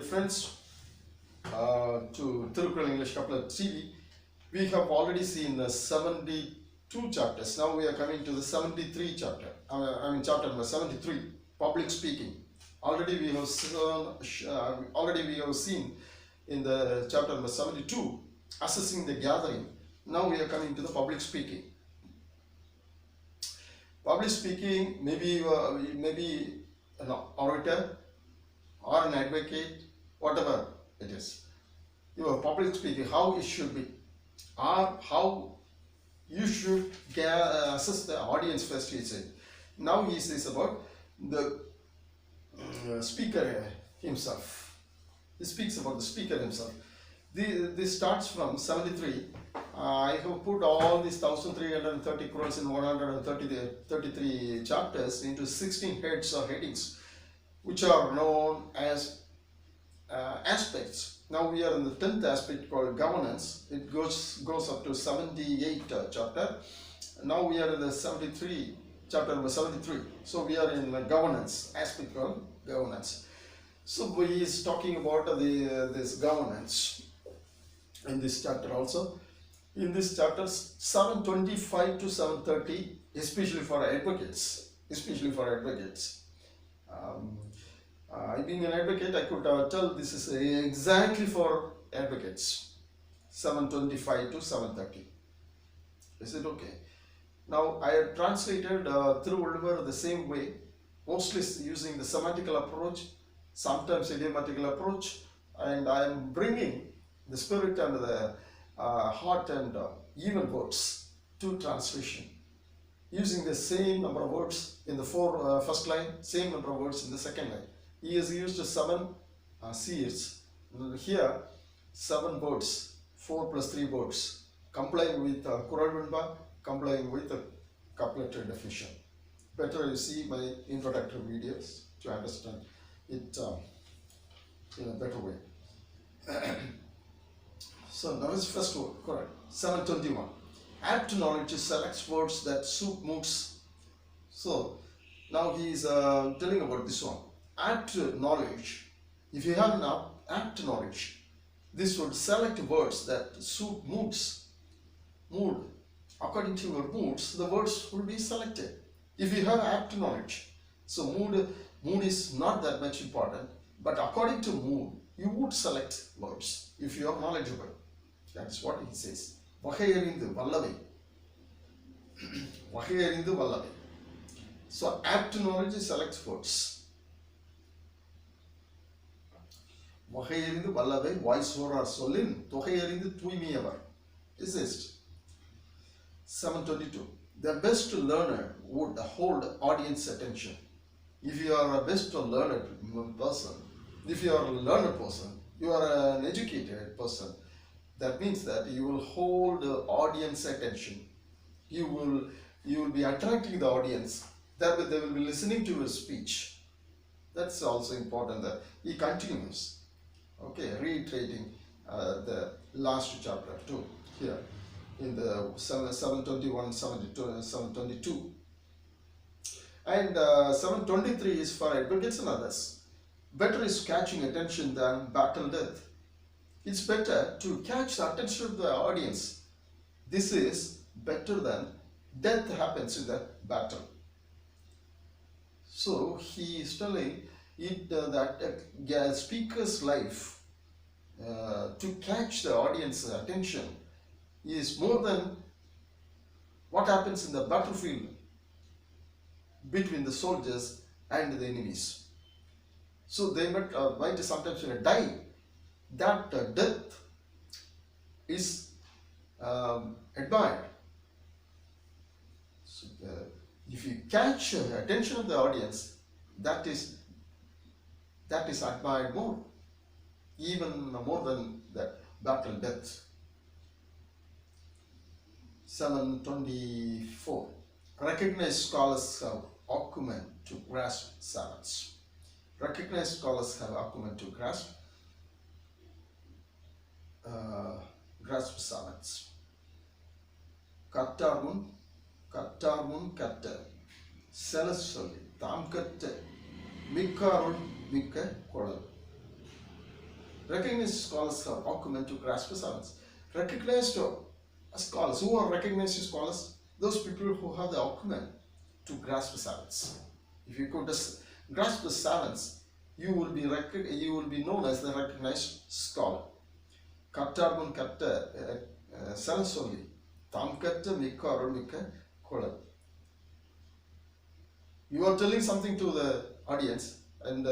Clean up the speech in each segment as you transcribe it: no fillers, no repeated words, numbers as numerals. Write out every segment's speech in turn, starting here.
friends, to THIRUKKURAL English Couplet TV. We have already seen the 72 chapters. Now we are coming to the 73 chapter. Chapter number 73, public speaking. Already we have seen in the chapter number 72, assessing the gathering. Now we are coming to the public speaking. Public speaking, maybe an orator or an advocate, whatever it is. Your public speaking, how it should be, or how you should assess the audience first, he said. Now he says about the speaker himself. He speaks about the speaker himself. This starts from 73. I have put all these 1330 crores in 133 chapters into 16 heads or headings, which are known as aspects. Now we are in the 10th aspect called governance. It goes up to 78 chapter. Now we are in the 73, chapter number 73. So we are in the governance aspect called governance. So he is talking about this governance in this chapter also. In this chapter 725 to 730, especially for advocates. Being an advocate, I could tell this is exactly for advocates. 725 to 730. Is it okay? Now I have translated THIRUKKURAL the same way, mostly using the semantical approach, sometimes idiomatical approach, and I am bringing the spirit and the heart and even words to translation, using the same number of words in the first line, same number of words in the second line. He has used 7 seers. Here 7 words, 4 plus 3 words, complying with Kural Vinba, complying with the couplet definition. Better you see my introductory videos to understand it in a better way. So now is first word, correct. 721. Apt knowledge selects words that suit moods. So now he is telling about this one. Apt knowledge. If you have an apt knowledge, this would select words that suit moods. Mood. According to your moods, the words will be selected. If you have apt knowledge, so mood is not that much important, but according to mood, you would select words if you are knowledgeable. That's what he says. Vahayarind Vallavai. Vahayarind Vallavai. So apt knowledge selects words. Vahayarind Vallavai, voice or solin, Tohayarind Tuimiyavar. Assist. 722. The best learner would hold audience attention. If you are a best learned person, if you are a learned person, you are an educated person, that means that you will hold audience attention. You will be attracting the audience. That way they will be listening to your speech. That's also important. That he continues. Okay, reiterating the last chapter too here in the 721, 722. And 723 is for advocates and others. Better is catching attention than battle death. It's better to catch the attention of the audience. This is better than death happens in the battle. So he is telling it that a speaker's life to catch the audience attention is more than what happens in the battlefield between the soldiers and the enemies. So they might sometimes die. That death is admired. So, if you catch attention of the audience, that is admired more, even more than the battle death. 724. Recognized scholars have acumen to grasp savants. Recognized scholars have acumen to grasp savants. Kattarmun katta. Celestially. Tam katta. Mikkarun mikka kodal. Recognized scholars have acumen to grasp the science. Recognized scholars, who are recognized scholars? Those people who have the acumen to grasp the science. If you could just grasp the science, you will be known as the recognized scholar. கற்றார்முன் கற்ற சல சொல்லி தாம் கற்ற மிக்க அருள்மிக்க குழல். You are telling something to the audience, and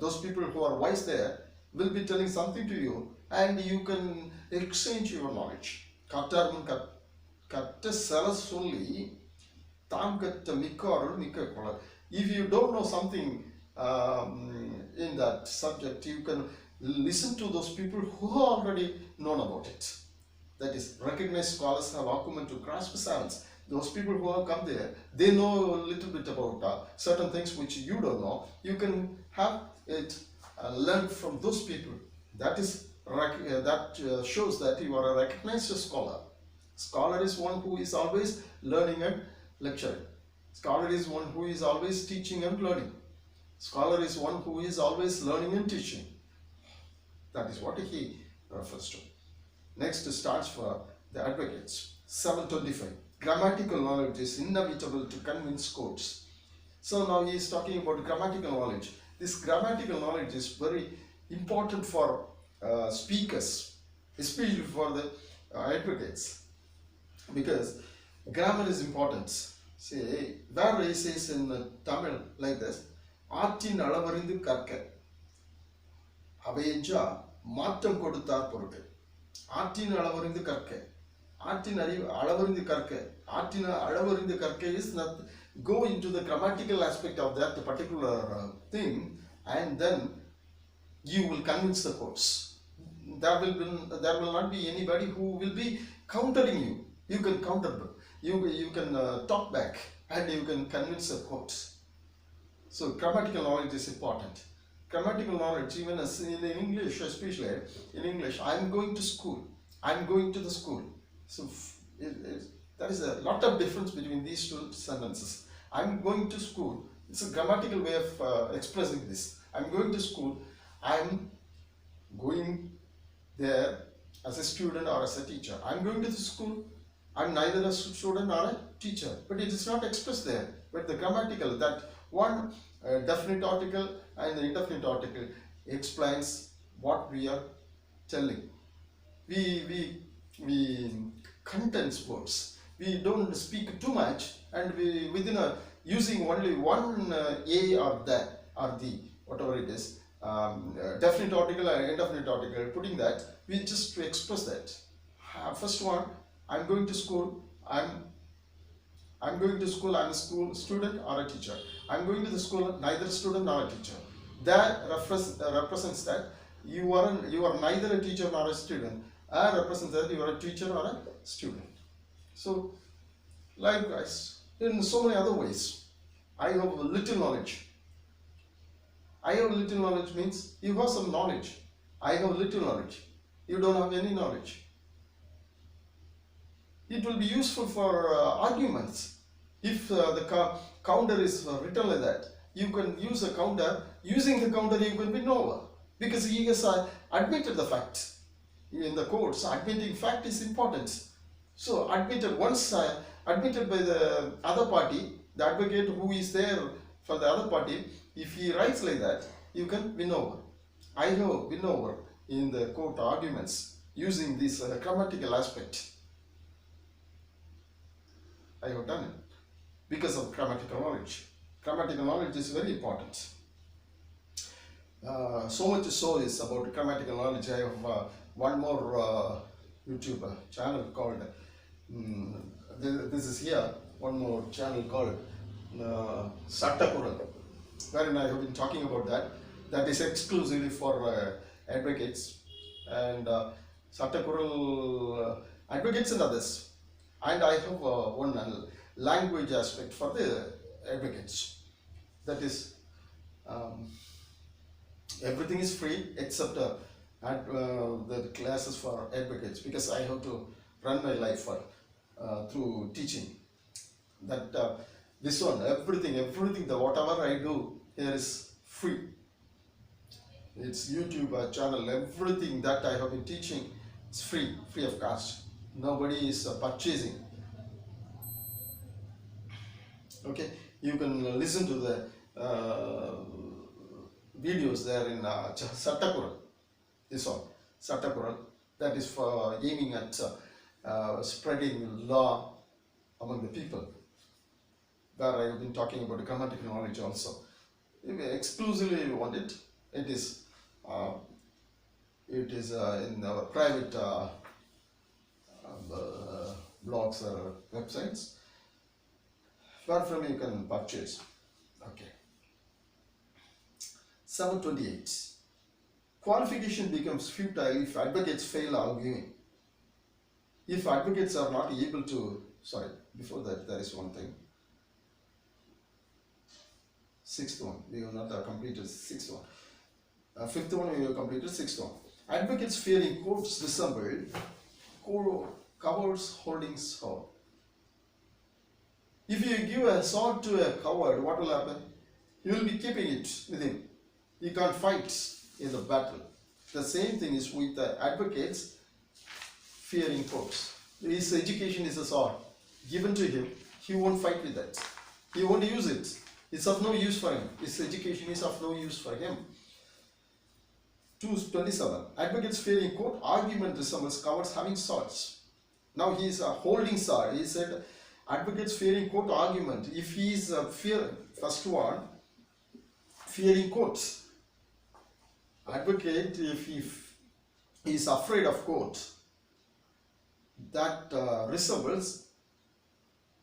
those people who are wise there will be telling something to you, and you can exchange your knowledge. கற்றார்முன் கற்ற சல சொல்லி தாம் கற்ற மிக்க அருள்மிக்க குழல். If you don't know something in that subject, you can listen to those people who have already known about it. That is, recognized scholars have acumen to grasp science. Those people who have come there, they know a little bit about certain things which you don't know. You can have it learned from those people. That is shows that you are a recognized scholar. Scholar is one who is always learning and lecturing. Scholar is one who is always teaching and learning. Scholar is one who is always learning and teaching. That is what he refers to. Next starts for the advocates. 725. Grammatical knowledge is inevitable to convince courts. So now he is talking about grammatical knowledge. This grammatical knowledge is very important for speakers, especially for the advocates, because grammar is important. See, where he says in Tamil like this, ஆற்றின் அளவறிந்து கற்க அவையென்றா மாற்றம் கொடுத்தார் பொருட்டு. ஆற்றின் அளவறிந்து கற்க, ஆற்றின் அளவறிந்து கற்க, ஆற்றின் அளவறிந்து கற்க is not go into the grammatical aspect of that particular thing, and then you will convince the courts. There will not be anybody who will be countering you. You can counter them. You can talk back, and you can convince the courts. So grammatical knowledge is important. Grammatical knowledge, even as in English, especially in English, I am going to school. I am going to the school. So there is a lot of difference between these two sentences. I am going to school. It's a grammatical way of expressing this. I am going to school. I am going there as a student or as a teacher. I am going to the school. I am neither a student nor a teacher. But it is not expressed there. But the grammatical, that one definite article and the indefinite article explains what we are telling. We condense words. We don't speak too much, and we within using only one a or that or the whatever it is, definite article and indefinite article, putting that, we just to express that. First one, I'm going to school. I'm going to school. I'm a school student or a teacher. I'm going to the school, neither a student nor a teacher. That represents that you are neither a teacher nor a student. And represents that you are a teacher or a student. So, likewise, in so many other ways, I have little knowledge. I have little knowledge means you have some knowledge. I have little knowledge. You don't have any knowledge. It will be useful for arguments. If the counter is written like that, you can use a counter. Using the counter, you can win over, because he has admitted the fact. In the courts, admitting fact is important. So once admitted by the other party, the advocate who is there for the other party, if he writes like that, you can win over. I have win over in the court arguments using this grammatical aspect. I have done it because of grammatical knowledge. Grammatical knowledge is very important. So much so is about grammatical knowledge. I have one more YouTube channel called, this is here, one more channel called THIRUKKURAL, wherein I have been talking about that. That is exclusively for advocates, and THIRUKKURAL advocates and others. And I have one language aspect for the advocates. That is, everything is free except the classes for advocates, because I have to run my life through teaching. That this one, everything, the whatever I do here is free. It's YouTube channel, everything that I have been teaching, it's free of cost. Nobody is purchasing. Okay, you can listen to the videos there in Sattakural. This one, Sattakural, that is for aiming at spreading law among the people. Where I have been talking about the grammatical knowledge also. If you exclusively want it, it is uh, in our private blogs or websites, where from you can purchase. Okay. 728. Qualification becomes futile if advocates fail arguing. If advocates are not able to, sorry, before that there is one thing. Sixth one, we have not completed sixth one. Fifth one we have completed, sixth one. Advocates fearing courts resemble cowards holding sword. If you give a sword to a coward, what will happen? He will be keeping it with him. He can't fight in the battle. The same thing is with the advocates fearing courts. His education is a sword given to him. He won't fight with that. He won't use it. It's of no use for him. His education is of no use for him. 227. Advocates fearing court argument resembles cowards having swords. Now he is holding sword. He said advocates fearing court argument. If he is first one, fearing courts. Advocate, if he is afraid of court, that resembles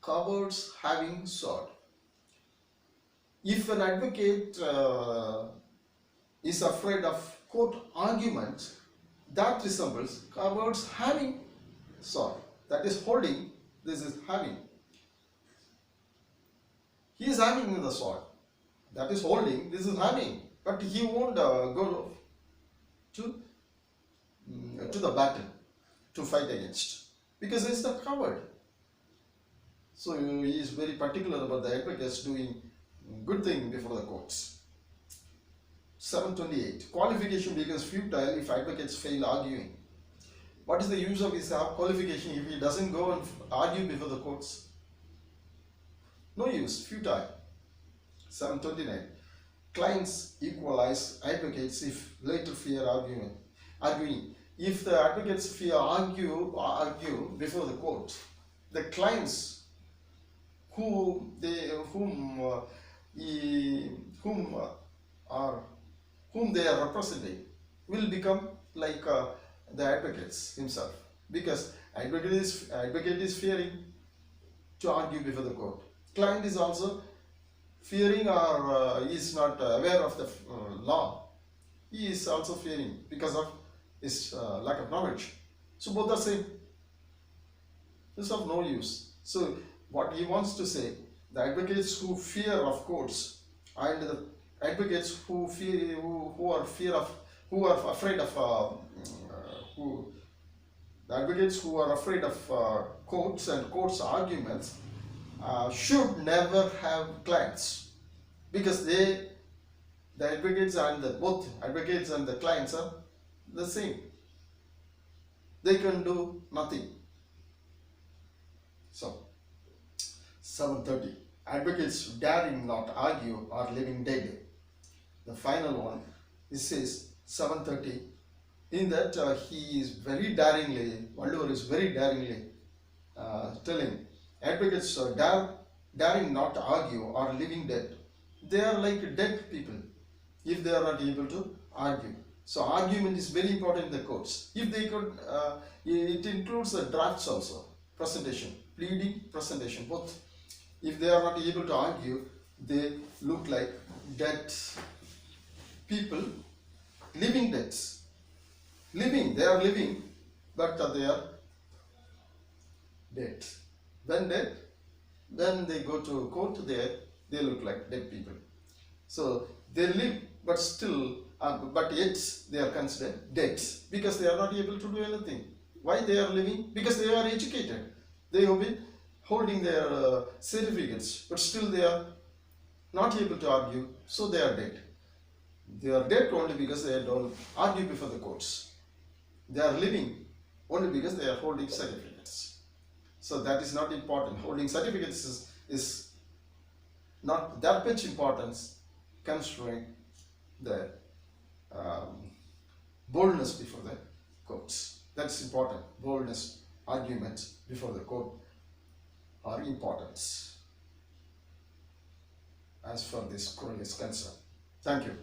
cowards having sword. If an advocate is afraid of court argument, that resembles cowards having sword. That is holding, this is having. He is having the sword. That is holding, this is having. But he won't go to the battle to fight against, because he is the coward. So he is very particular about the advocates doing good thing before the courts. 728. Qualification becomes futile if advocates fail arguing. What is the use of his qualification if he doesn't go and argue before the courts? No use, futile. 729. Clients equalize advocates if later fear arguing. If the advocates fear argue before the court, the clients whom they are representing will become like the advocates himself, because advocate is fearing to argue before the court. Client is also fearing or is not aware of the law. He is also fearing because of his lack of knowledge. So both are same. It's of no use. So what he wants to say, the advocates who fear of courts and the advocates who are afraid of the advocates who are afraid of courts and courts arguments should never have clients, because the advocates and both advocates and the clients are the same. They can do nothing. So 730. Advocates daring not argue are living dead. The final one, it says 730. In that he is very daringly, Valdur is very daringly telling advocates daring not argue are living dead. They are like dead people if they are not able to argue. So argument is very important in the courts. If they could, it includes the drafts also, presentation, pleading, presentation, both. If they are not able to argue, they look like dead people, living deads. Living, they are living, but they are dead. When dead, then they go to court, they look like dead people. So they live, but still, but yet they are considered dead, because they are not able to do anything. Why they are living? Because they are educated. They have been holding their certificates, but still they are not able to argue, so they are dead. They are dead only because they don't argue before the courts. They are living only because they are holding certificates. So that is not important. Holding certificates is not that much importance considering the boldness before the courts. That's important. Boldness, arguments before the court are important as far as this quarrel is concerned. Thank you.